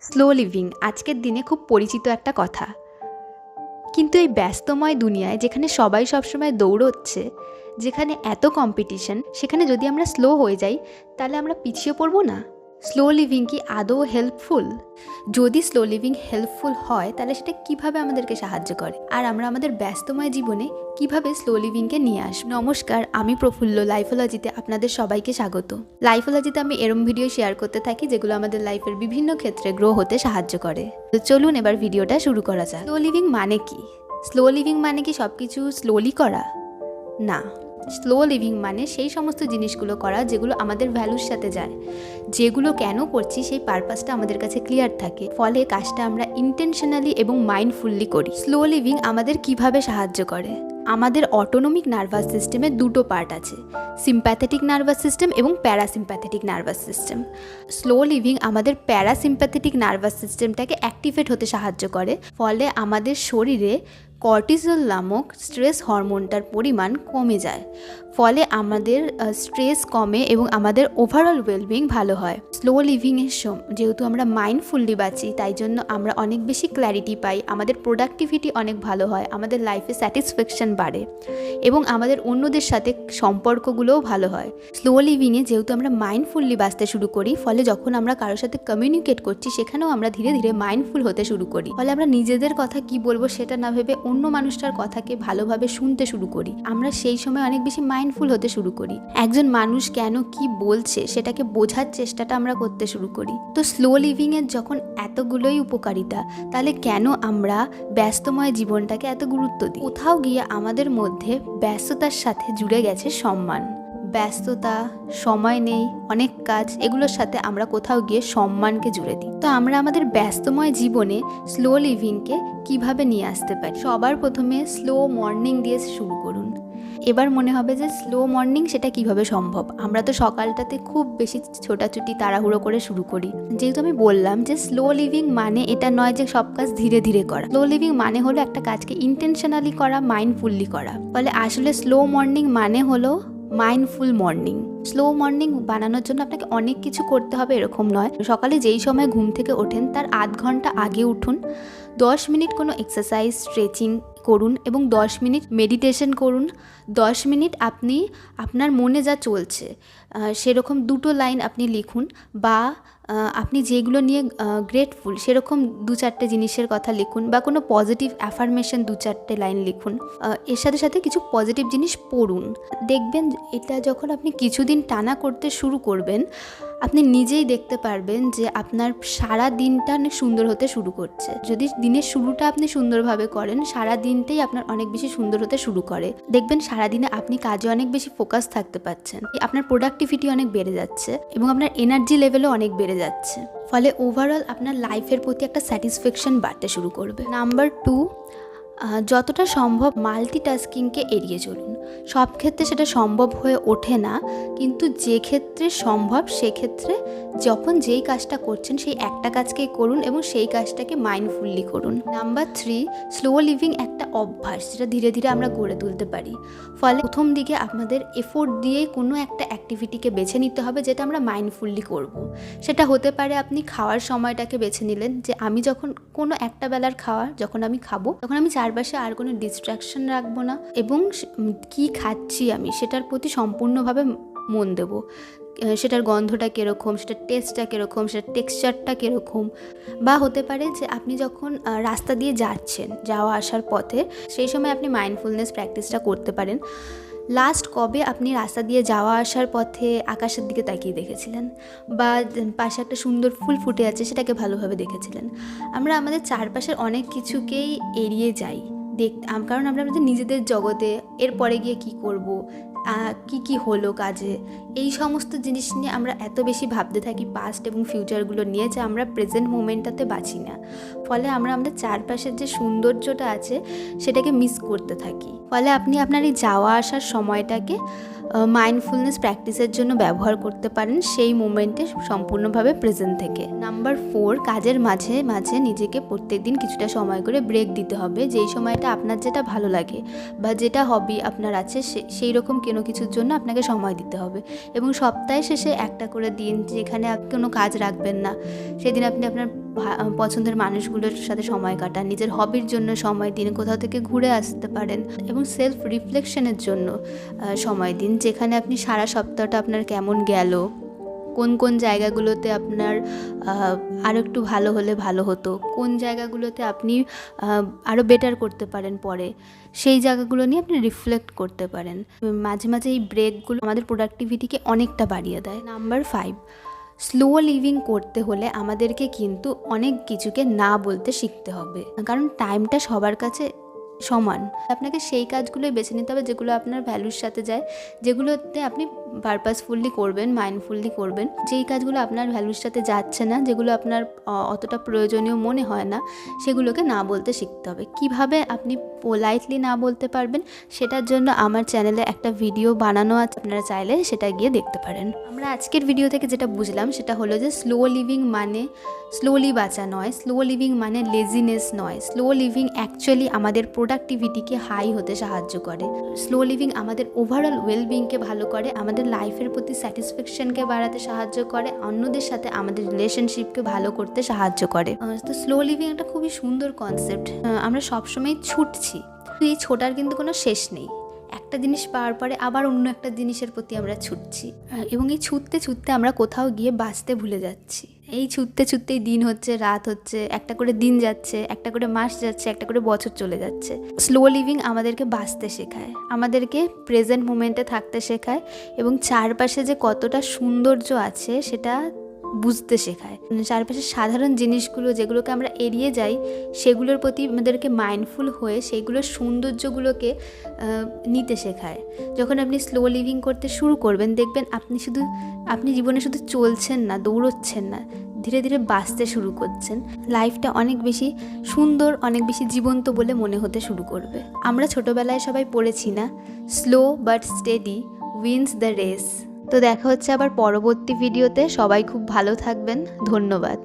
Slow living আজকের দিনে খুব পরিচিত একটা কথা, কিন্তু এই ব্যস্তময় দুনিয়ায় যেখানে সবাই সবসময় দৌড়চ্ছে, যেখানে এত কম্পিটিশন, সেখানে যদি আমরা স্লো হয়ে যাই তাহলে আমরা পিছিয়ে পড়বো না? স্লো লিভিং কি আদৌ হেল্পফুল? যদি স্লো লিভিং হেল্পফুল হয় তাহলে সেটা কিভাবে আমাদেরকে সাহায্য করে, আর আমরা আমাদের ব্যস্তময় জীবনে কিভাবে স্লো লিভিংকে নিয়ে আসব? নমস্কার, আমি প্রফুল্ল। লাইফোলজিতে আপনাদের সবাইকে স্বাগত। লাইফোলজিতে আমি এরম ভিডিও শেয়ার করতে থাকি যেগুলো আমাদের লাইফের বিভিন্ন ক্ষেত্রে গ্রো হতে সাহায্য করে। তো চলুন এবার ভিডিওটা শুরু করা যাক। স্লো লিভিং মানে কি? স্লো লিভিং মানে কি সব কিছু স্লোলি করা? না, স্লো লিভিং মানে সেই সমস্ত জিনিসগুলো করা যেগুলো আমাদের ভ্যালুর সাথে যায়, যেগুলো কেন করছি সেই পারপাসটা আমাদের কাছে ক্লিয়ার থাকে, ফলে কাজটা আমরা ইন্টেনশনালি এবং মাইন্ডফুললি করি। স্লো লিভিং আমাদের কিভাবে সাহায্য করে? আমাদের অটোনমিক নার্ভাস সিস্টেমে দুটো পার্ট আছে, সিম্প্যাথেটিক নার্ভাস সিস্টেম এবং parasympathetic nervous system. Slow living আমাদের প্যারাসিম্প্যাথেটিক নার্ভাস সিস্টেমটাকে অ্যাক্টিভেট হতে সাহায্য করে, ফলে আমাদের শরীরে কর্টিসল নামক স্ট্রেস হরমোনটার পরিমাণ কমে যায়, ফলে আমাদের স্ট্রেস কমে এবং আমাদের ওভারঅল ওয়েলবিং ভালো হয়। স্লো লিভিংয়ের যেহেতু আমরা মাইন্ডফুললি বাঁচি, তাই জন্য আমরা অনেক বেশি ক্ল্যারিটি পাই, আমাদের প্রোডাক্টিভিটি অনেক ভালো হয়, আমাদের লাইফে স্যাটিসফ্যাকশন বাড়ে এবং আমাদের অন্যদের সাথে সম্পর্কগুলোও ভালো হয়। স্লো লিভিংয়ে যেহেতু আমরা মাইন্ডফুললি বাঁচতে শুরু করি, ফলে যখন আমরা কারোর সাথে কমিউনিকেট করছি সেখানেও আমরা ধীরে ধীরে মাইন্ডফুল হতে শুরু করি, ফলে আমরা নিজেদের কথা কি বলবো সেটা না ভেবে অন্য মানুষটার কথাকে ভালোভাবে শুনতে শুরু করি। আমরা সেই সময় অনেক বেশি মাইন্ডফুল হতে শুরু করি, একজন মানুষ কেন কি বলছে সেটাকে বোঝার চেষ্টাটা আমরা করতে শুরু করি। তো স্লো লিভিংয়ের যখন এতগুলোই উপকারিতা, তাহলে কেন আমরা ব্যস্তময় জীবনটাকে এত গুরুত্ব দিই? কোথাও গিয়ে আমাদের মধ্যে ব্যস্ততার সাথে জুড়ে গেছে সম্মান। ব্যস্ততা, সময় নেই, অনেক কাজ, এগুলোর সাথে আমরা কোথাও গিয়ে সম্মানকে জুড়ে দিই। তো আমরা আমাদের ব্যস্তময় জীবনে স্লো লিভিংকে কিভাবে নিয়ে আসতে পারি? সবার প্রথমে স্লো মর্নিং দিয়ে শুরু করুন। এবার মনে হবে যে স্লো মর্নিং সেটা কিভাবে সম্ভব? আমরা তো সকালটাতে খুব বেশি ছোটাছুটি তাড়াহুড়ো করে শুরু করি। যেহেতু আমি বললাম যে স্লো লিভিং মানে এটা নয় যে সব কাজ ধীরে ধীরে করা। স্লো লিভিং মানে হলো একটা কাজকে ইন্টেনশনালি করা, মাইন্ডফুললি করা। ফলে আসলে স্লো মর্নিং মানে হলো মাইন্ডফুল মর্নিং। স্লো মর্নিং বানানোর জন্য আপনাকে অনেক কিছু করতে হবে এরকম নয়। সকালে যেই সময় ঘুম থেকে ওঠেন তার আধ ঘন্টা আগে উঠুন, 10 মিনিট কোনো এক্সারসাইজ, স্ট্রেচিং করুন এবং 10 মিনিট মেডিটেশন করুন। 10 মিনিট আপনি আপনার মনে যা চলছে সেরকম দুটো লাইন আপনি লিখুন, বা আপনি যেগুলো নিয়ে গ্রেটফুল সেরকম 2-4টে জিনিসের কথা লিখুন, বা কোনো পজিটিভ অ্যাফার্মেশন 2-4টে লাইন লিখুন। এর সাথে সাথে কিছু পজিটিভ জিনিস পড়ুন। দেখবেন এটা যখন আপনি কিছুদিন টানা করতে শুরু করবেন, আপনি নিজেই দেখতে পারবেন যে আপনার সারা দিনটা অনেক সুন্দর হতে শুরু করছে। যদি দিনের শুরুটা আপনি সুন্দরভাবে করেন, সারা দিনটাই আপনার অনেক বেশি সুন্দর হতে শুরু করে। দেখবেন সারাদিনে আপনি কাজে অনেক বেশি ফোকাস থাকতে পারছেন, আপনার প্রোডাক্টিভিটি অনেক বেড়ে যাচ্ছে এবং আপনার এনার্জি লেভেলও অনেক বেড়ে যাচ্ছে। ফলে ওভারঅল আপনার লাইফের প্রতি একটা স্যাটিসফ্যাকশন বাড়তে শুরু করবে। নাম্বার 2, যতটা সম্ভব মাল্টিটাস্কিংকে এড়িয়ে চলুন। সব ক্ষেত্রে সেটা সম্ভব হয়ে ওঠে না, কিন্তু যে ক্ষেত্রে সম্ভব সেক্ষেত্রে যখন যেই কাজটা করছেন সেই একটা কাজকেই করুন এবং সেই কাজটাকে মাইন্ডফুললি করুন। নাম্বার 3, স্লো লিভিং একটা অভ্যাস যেটা ধীরে ধীরে আমরা গড়ে তুলতে পারি। ফলে প্রথম দিকে আপনাদের এফোর্ট দিয়ে কোনো একটা অ্যাক্টিভিটিকে বেছে নিতে হবে যেটা আমরা মাইন্ডফুললি করব। সেটা হতে পারে আপনি খাওয়ার সময়টাকে বেছে নিলেন, যে আমি যখন কোনো একটা বেলার খাওয়ার যখন আমি খাবো তখন আমি চারপাশে আর কোনো ডিস্ট্র্যাকশন রাখবো না এবং কি খাচ্ছি আমি সেটার প্রতি সম্পূর্ণভাবে মন দেব। সেটার গন্ধটা কীরকম, সেটার টেস্টটা কীরকম, সেটার টেক্সচারটা কীরকম। বা হতে পারে যে আপনি যখন রাস্তা দিয়ে যাচ্ছেন, যাওয়া আসার পথে, সেই সময় আপনি মাইন্ডফুলনেস প্র্যাকটিসটা করতে পারেন। লাস্ট কবে আপনি রাস্তা দিয়ে যাওয়া আসার পথে আকাশের দিকে তাকিয়ে দেখেছিলেন, বা পাশে একটা সুন্দর ফুল ফুটে আছে সেটাকে ভালোভাবে দেখেছিলেন? আমরা আমাদের চারপাশের অনেক কিছুকেই এড়িয়ে যাই কারণ আমরা আমাদের নিজেদের জগতে এরপরে গিয়ে কি করব, কি হলো কাজে, এই সমস্ত জিনিস নিয়ে আমরা এত বেশি ভাবতে থাকি পাস্ট এবং ফিউচারগুলো নিয়ে, যে আমরা প্রেজেন্ট মোমেন্টটাতে বাঁচি না। ফলে আমরা আমাদের চারপাশের যে সৌন্দর্যটা আছে সেটাকে মিস করতে থাকি। ফলে আপনি আপনার এই যাওয়া আসার সময়টাকে মাইন্ডফুলনেস প্র্যাকটিসের জন্য ব্যবহার করতে পারেন, সেই মোমেন্টে সম্পূর্ণভাবে প্রেজেন্ট থেকে। নাম্বার 4, কাজের মাঝে মাঝে নিজেকে প্রত্যেকদিন কিছুটা সময় করে ব্রেক দিতে হবে। যেই সময়টা আপনার যেটা ভালো লাগে বা যেটা হবি আপনার আছে সেই রকম কোনো কিছুর জন্য আপনাকে সময় দিতে হবে। এবং সপ্তাহে শেষে একটা করে দিন যেখানে আপনি কোনো কাজ রাখবেন না, সেদিন আপনি আপনার পছন্দের মানুষগুলোর সাথে সময় কাটান, নিজের হবির জন্য সময় দিন, কোথাও থেকে ঘুরে আসতে পারেন এবং সেলফ রিফ্লেকশনের জন্য সময় দিন, যেখানে আপনি সারা সপ্তাহটা আপনার কেমন গেল, কোন কোন জায়গাগুলোতে আপনার আরও একটু ভালো হলে ভালো হতো, কোন জায়গাগুলোতে আপনি আরও বেটার করতে পারেন পরে, সেই জায়গাগুলো নিয়ে আপনি রিফ্লেক্ট করতে পারেন। মাঝে মাঝে এই ব্রেকগুলো আমাদের প্রোডাক্টিভিটিকে অনেকটা বাড়িয়ে দেয়। নাম্বার 5, স্লো লিভিং করতে হলে আমাদেরকে কিন্তু অনেক কিছুকে না বলতে শিখতে হবে, কারণ টাইমটা সবার কাছে সমান। আপনাকে সেই কাজগুলোই বেছে নিতে হবে যেগুলো আপনার ভ্যালুর সাথে যায়, যেগুলোতে আপনি পারপাসফুলি করবেন, মাইন্ডফুলি করবেন। যেই কাজগুলো আপনার ভ্যালুর সাথে যাচ্ছে না, যেগুলো আপনার অতটা প্রয়োজনীয় মনে হয় না, সেগুলোকে না বলতে শিখতে হবে। কিভাবে আপনি পোলাইটলি না বলতে পারবেন সেটার জন্য আমার চ্যানেলে একটা ভিডিও বানানো আছে, আপনারা চাইলে সেটা গিয়ে দেখতে পারেন। আমরা আজকের ভিডিও থেকে যেটা বুঝলাম সেটা হলো যে স্লো লিভিং মানে স্লোলি বাঁচা নয়, স্লো লিভিং মানে লেজিনেস নয়। স্লো লিভিং অ্যাকচুয়ালি আমাদের প্রোডাক্টিভিটিকে হাই হতে সাহায্য করে। স্লো লিভিং আমাদের ওভারঅল ওয়েলবিংকে ভালো করে, আমাদের লাইফের প্রতি স্যাটিসফ্যাকশনকে বাড়াতে সাহায্য করে, অন্যদের সাথে আমাদের রিলেশনশিপকে ভালো করতে সাহায্য করে। তো স্লো লিভিং একটা খুবই সুন্দর কনসেপ্ট। আমরা সবসময় ছুটছি, এই ছোটার কিন্তু কোনো শেষ নেই। একটা জিনিস পাওয়ার পরে আবার অন্য একটা জিনিসের প্রতি আমরা ছুটছি, এবং এই ছুটতে ছুটতে আমরা কোথাও গিয়ে বাঁচতে ভুলে যাচ্ছি। এই ছুটতে ছুটতেই দিন হচ্ছে, রাত হচ্ছে, একটা করে দিন যাচ্ছে, একটা করে মাস যাচ্ছে, একটা করে বছর চলে যাচ্ছে। স্লো লিভিং আমাদেরকে বাঁচতে শেখায়, আমাদেরকে প্রেজেন্ট মোমেন্টে থাকতে শেখায়, এবং চারপাশে যে কতটা সৌন্দর্য আছে সেটা বুঝতে শেখায়। চারপাশের সাধারণ জিনিসগুলো যেগুলোকে আমরা এড়িয়ে যাই, সেগুলোর প্রতি আমাদেরকে মাইন্ডফুল হয়ে সেইগুলোর সৌন্দর্যগুলোকে নিতে শেখায়। যখন আপনি স্লো লিভিং করতে শুরু করবেন, দেখবেন আপনি জীবনে শুধু চলছেন না, দৌড়চ্ছেন না, ধীরে ধীরে বাঁচতে শুরু করছেন। লাইফটা অনেক বেশি সুন্দর, অনেক বেশি জীবন্ত বলে মনে হতে শুরু করবে। আমরা ছোটোবেলায় সবাই পড়েছি না, slow but steady wins the race. তো দেখা হচ্ছে আবার পরবর্তী ভিডিওতে। সবাই খুব ভালো থাকবেন। ধন্যবাদ।